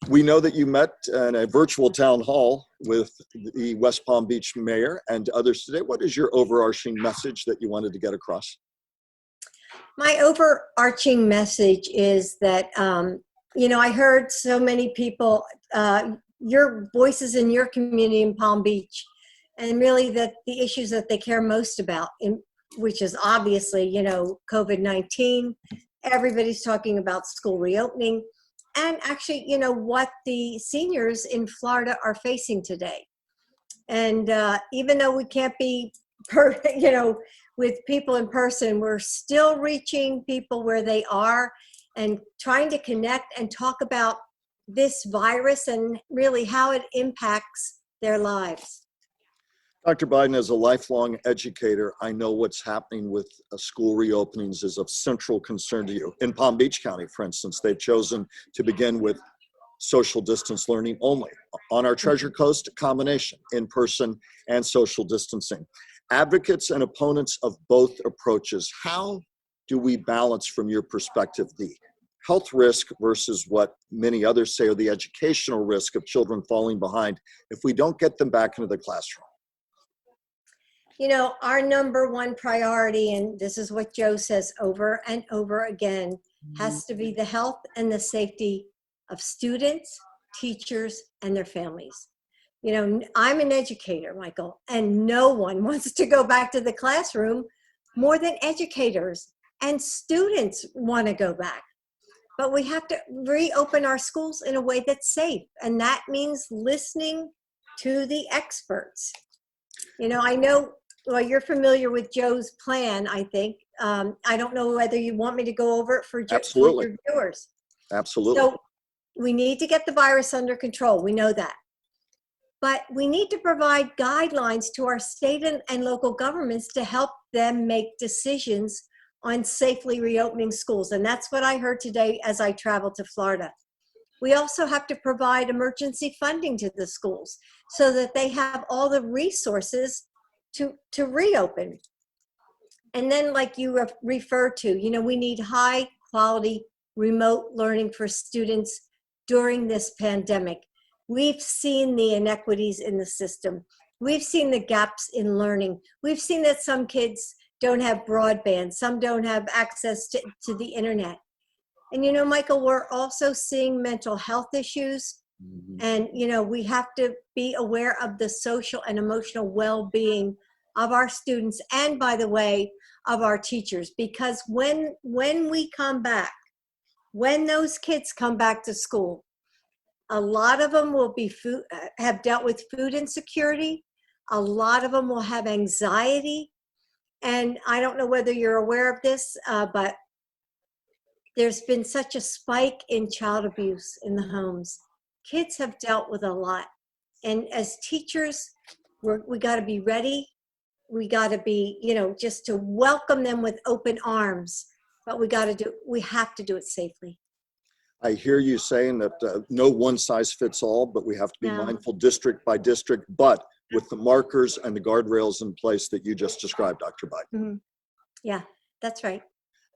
We know that you met in a virtual town hall with the West Palm Beach mayor and others today. What is your overarching message that you wanted to get across? My overarching message is that, I heard so many people, your voices in your community in Palm Beach, and really that the issues that they care most about, which is obviously, COVID-19. Everybody's talking about school reopening, and actually, what the seniors in Florida are facing today. And even though we can't be, with people in person, we're still reaching people where they are and trying to connect and talk about this virus and really how it impacts their lives. Dr. Biden, as a lifelong educator, I know what's happening with school reopenings is of central concern to you. In Palm Beach County, for instance, they've chosen to begin with social distance learning only. On our Treasure Coast, a combination, in-person and social distancing. Advocates and opponents of both approaches, how do we balance, from your perspective, the health risk versus what many others say are the educational risk of children falling behind if we don't get them back into the classroom? Our number one priority, and this is what Joe says over and over again, has to be the health and the safety of students, teachers, and their families. I'm an educator, Michael, and no one wants to go back to the classroom more than educators, and students want to go back. But we have to reopen our schools in a way that's safe, and that means listening to the experts. I know, well, you're familiar with Joe's plan, I think. I don't know whether you want me to go over it for your viewers. Absolutely. So we need to get the virus under control. We know that. But we need to provide guidelines to our state and local governments to help them make decisions on safely reopening schools. And that's what I heard today as I traveled to Florida. We also have to provide emergency funding to the schools so that they have all the resources to reopen. And then, like you referred to, we need high quality remote learning for students during this pandemic. We've seen the inequities in the system. We've seen the gaps in learning. We've seen that some kids don't have broadband, some don't have access to the internet. And Michael, we're also seeing mental health issues. And we have to be aware of the social and emotional well-being of our students, and by the way, of our teachers, because when we come back, when those kids come back to school, a lot of them will be have dealt with food insecurity. A lot of them will have anxiety. And I don't know whether you're aware of this, but there's been such a spike in child abuse in the homes. Kids have dealt with a lot. And as teachers, we got to be ready. We got to be, just to welcome them with open arms. But we have to do it safely. I hear you saying that no one size fits all, but we have to be mindful district by district, but with the markers and the guardrails in place that you just described, Dr. Biden. Mm-hmm. Yeah, that's right.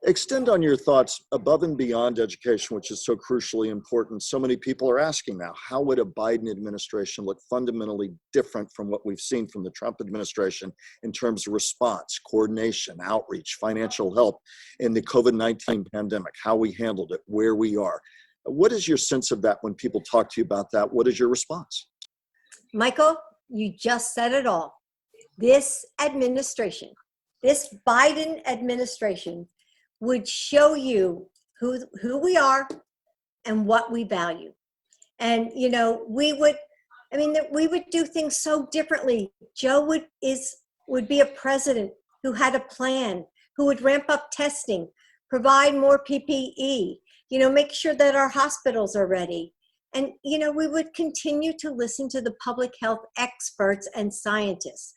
Extend on your thoughts above and beyond education, which is so crucially important. So many people are asking now, how would a Biden administration look fundamentally different from what we've seen from the Trump administration in terms of response, coordination, outreach, financial help in the COVID-19 pandemic, how we handled it, where we are? What is your sense of that when people talk to you about that? What is your response? Michael, you just said it all. This administration, this Biden administration, would show you who we are and what we value. And, we would do things so differently. Joe would be a president who had a plan, who would ramp up testing, provide more PPE, make sure that our hospitals are ready. And, we would continue to listen to the public health experts and scientists.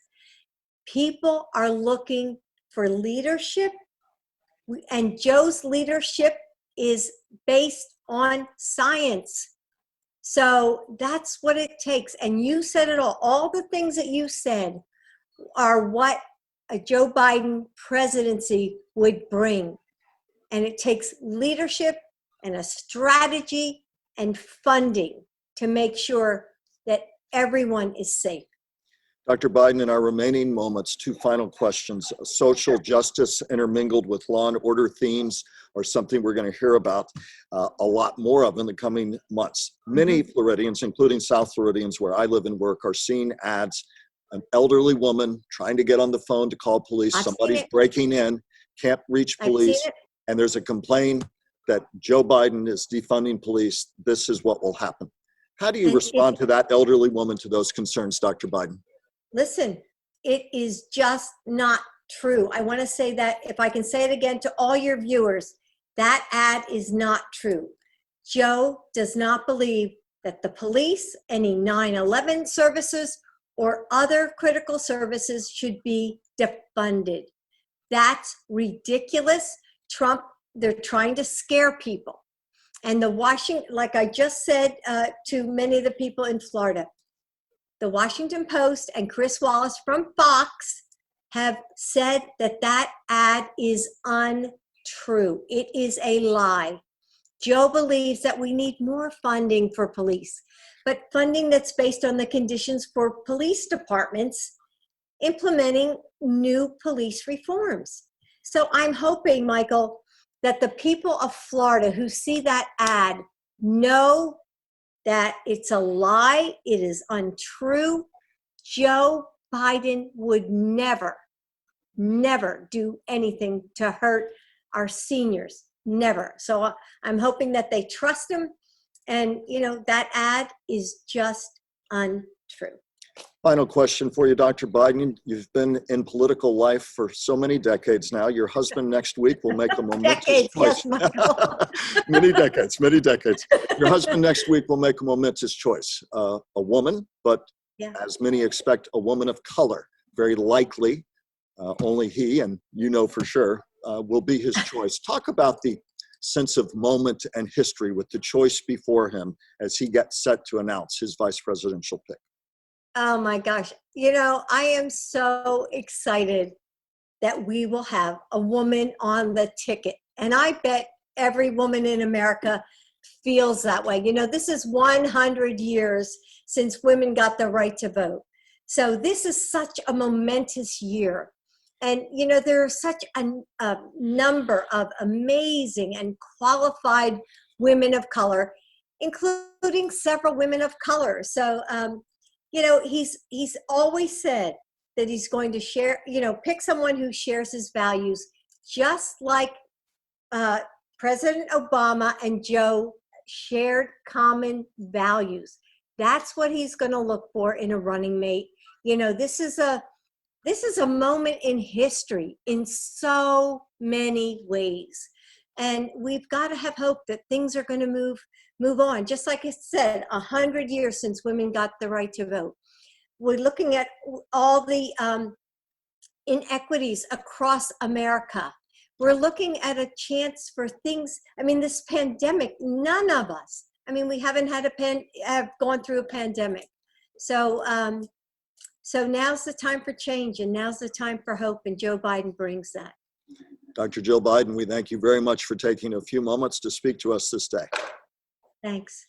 People are looking for leadership, and Joe's leadership is based on science. So that's what it takes. And you said it all. All the things that you said are what a Joe Biden presidency would bring. And it takes leadership and a strategy and funding to make sure that everyone is safe. Dr. Biden, in our remaining moments, two final questions. Social justice intermingled with law and order themes are something we're going to hear about a lot more of in the coming months. Many Floridians, including South Floridians where I live and work, are seeing ads, an elderly woman trying to get on the phone to call police. Somebody's breaking in, can't reach police, and there's a complaint that Joe Biden is defunding police. This is what will happen. How do you respond to that elderly woman, to those concerns, Dr. Biden? Listen, it is just not true. I want to say that, if I can say it again to all your viewers, that ad is not true. Joe does not believe that the police, any 9/11 services, or other critical services should be defunded. That's ridiculous. Trump, they're trying to scare people. And the Washington, like I just said to many of the people in Florida, the Washington Post and Chris Wallace from Fox have said that that ad is untrue. It is a lie. Joe believes that we need more funding for police, but funding that's based on the conditions for police departments implementing new police reforms. So I'm hoping, Michael, that the people of Florida who see that ad know that it's a lie, it is untrue. Joe Biden would never, never do anything to hurt our seniors, never. So I'm hoping that they trust him, and that ad is just untrue. Final question for you, Dr. Biden. You've been in political life for so many decades now. Your husband next week will make a momentous choice. Yes, Many decades, many decades. Your husband next week will make a momentous choice. A woman, but as many expect, a woman of color. Very likely, only he, and for sure, will be his choice. Talk about the sense of moment and history with the choice before him as he gets set to announce his vice presidential pick. Oh my gosh. I am so excited that we will have a woman on the ticket. And I bet every woman in America feels that way. This is 100 years since women got the right to vote. So this is such a momentous year. And, there are such a number of amazing and qualified women of color, including several women of color. So, he's always said that he's going to share, pick someone who shares his values, just like President Obama and Joe shared common values. That's what he's going to look for in a running mate. This is a moment in history in so many ways. And we've got to have hope that things are going to move on. Just like I said, 100 years since women got the right to vote. We're looking at all the inequities across America. We're looking at a chance for things. This pandemic, none of us, we haven't had have gone through a pandemic. So now's the time for change, and now's the time for hope, and Joe Biden brings that. Dr. Jill Biden, we thank you very much for taking a few moments to speak to us this day. Thanks.